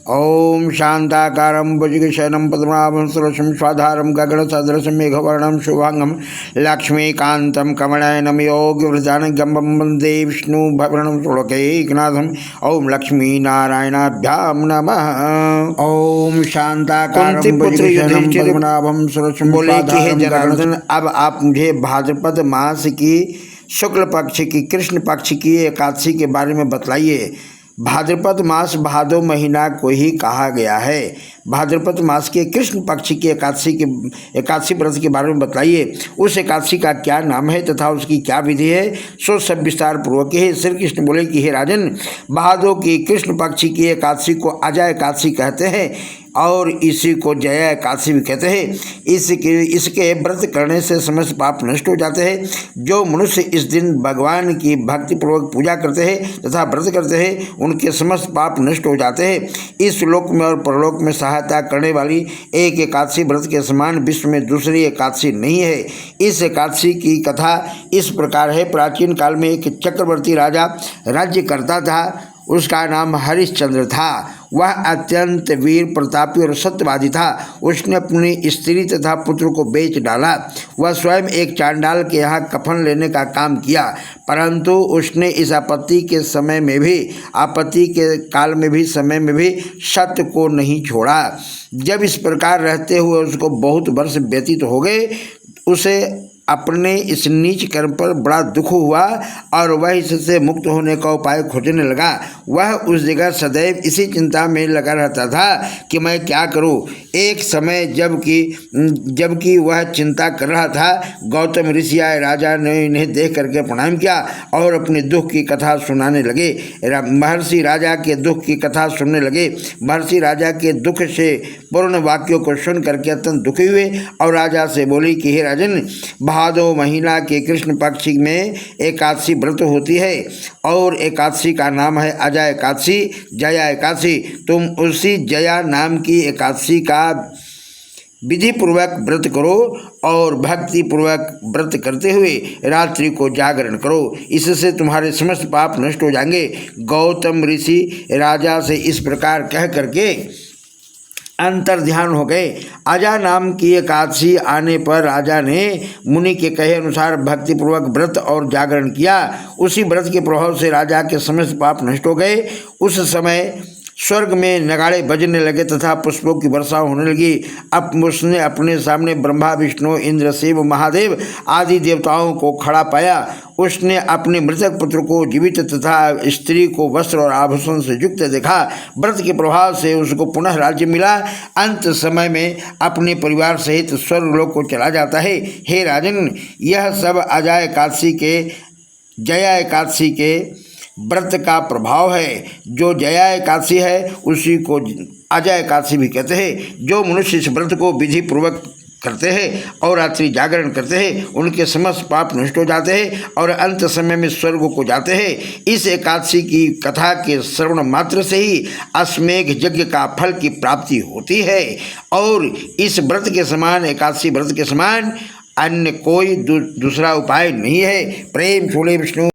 ओम शांताकारं भुजगशयनं पद्मनाभं सुरेशं स्वाधारं गगनसदृशं मेघवर्णं शुभांगं लक्ष्मीकान्तं कमलनयनं योगिवृधानं वन्दे विष्णुभवनं षोडशैकनाथम्। ओम लक्ष्मीनारायणाभ्यां नमः। ओम शांताकारं भुजगशयनं पद्मनाभं सुरेशं स्वाधारं गगनसदृशं। अब आप मुझे भाद्रपद मास की शुक्ल पक्ष की कृष्ण पक्ष की एकादशी के बारे में बतलाइए। भाद्रपद मास भादो महीना को ही कहा गया है। भाद्रपद मास के कृष्ण पक्ष की एकादशी व्रत के बारे में बताइए। उस एकादशी का क्या नाम है तथा उसकी क्या विधि है, सो सब विस्तार पूर्वक है। श्री कृष्ण बोले कि हे राजन, भादो की कृष्ण पक्ष की एकादशी को अजा एकादशी कहते हैं और इसी को जया एकादशी भी कहते हैं। इसके व्रत करने से समस्त पाप नष्ट हो जाते हैं। जो मनुष्य इस दिन भगवान की भक्तिपूर्वक पूजा करते हैं तथा व्रत करते हैं, उनके समस्त पाप नष्ट हो जाते हैं। इस लोक में और परलोक में सहायता करने वाली एक एकादशी व्रत के समान विश्व में दूसरी एकादशी नहीं है। इस एकादशी की कथा इस प्रकार है। प्राचीन काल में एक चक्रवर्ती राजा राज्य करता था। उसका नाम हरिश्चंद्र था। वह अत्यंत वीर प्रतापी और सत्यवादी था। उसने अपनी स्त्री तथा पुत्र को बेच डाला। वह स्वयं एक चांडाल के यहाँ कफन लेने का काम किया, परंतु उसने इस आपत्ति के काल में भी समय में भी सत्य को नहीं छोड़ा। जब इस प्रकार रहते हुए उसको बहुत वर्ष व्यतीत हो गए, उसे अपने इस नीच कर्म पर बड़ा दुख हुआ और वह इससे मुक्त होने का उपाय खोजने लगा। वह उस जगह सदैव इसी चिंता में लगा रहता था कि मैं क्या करूं। एक समय जबकि वह चिंता कर रहा था, गौतम ऋषि आए। राजा ने इन्हें देख करके प्रणाम किया और अपने दुख की कथा सुनाने लगे। महर्षि राजा के दुख की कथा सुनने लगे। महर्षि राजा के दुख से पूर्ण वाक्यों को सुन करके अत्यंत दुखी हुए और राजा से बोली कि हे राजन, भादो महीना के कृष्ण पक्ष में एकादशी व्रत होती है और एकादशी का नाम है अजा एकादशी, जया एकादशी। तुम उसी जया नाम की एकादशी का विधि पूर्वक व्रत करो और भक्ति पूर्वक व्रत करते हुए रात्रि को जागरण करो। इससे तुम्हारे समस्त पाप नष्ट हो जाएंगे। गौतम ऋषि राजा से इस प्रकार कह करके अंतर ध्यान हो गए। अजा नाम की एकादशी आने पर राजा ने मुनि के कहे अनुसार भक्तिपूर्वक व्रत और जागरण किया। उसी व्रत के प्रभाव से राजा के समस्त पाप नष्ट हो गए। उस समय स्वर्ग में नगाड़े बजने लगे तथा पुष्पों की वर्षा होने लगी। अब उसने अपने सामने ब्रह्मा, विष्णु, इंद्र, शिव, महादेव आदि देवताओं को खड़ा पाया। उसने अपने मृतक पुत्र को जीवित तथा स्त्री को वस्त्र और आभूषण से युक्त देखा। व्रत के प्रभाव से उसको पुनः राज्य मिला। अंत समय में अपने परिवार सहित स्वर्गलोक को चला जाता है। हे राजन, यह सब अजा एकादशी के जया एकादशी के व्रत का प्रभाव है। जो जया एकादशी है उसी को अजा एकादशी भी कहते हैं। जो मनुष्य इस व्रत को विधि पूर्वक करते हैं और रात्रि जागरण करते हैं, उनके समस्त पाप नष्ट हो जाते हैं और अंत समय में स्वर्ग को जाते हैं। इस एकादशी की कथा के श्रवण मात्र से ही अश्वमेघ यज्ञ का फल की प्राप्ति होती है और इस व्रत के समान, एकादशी व्रत के समान अन्य कोई दूसरा उपाय नहीं है। प्रेम छोड़े विष्णु।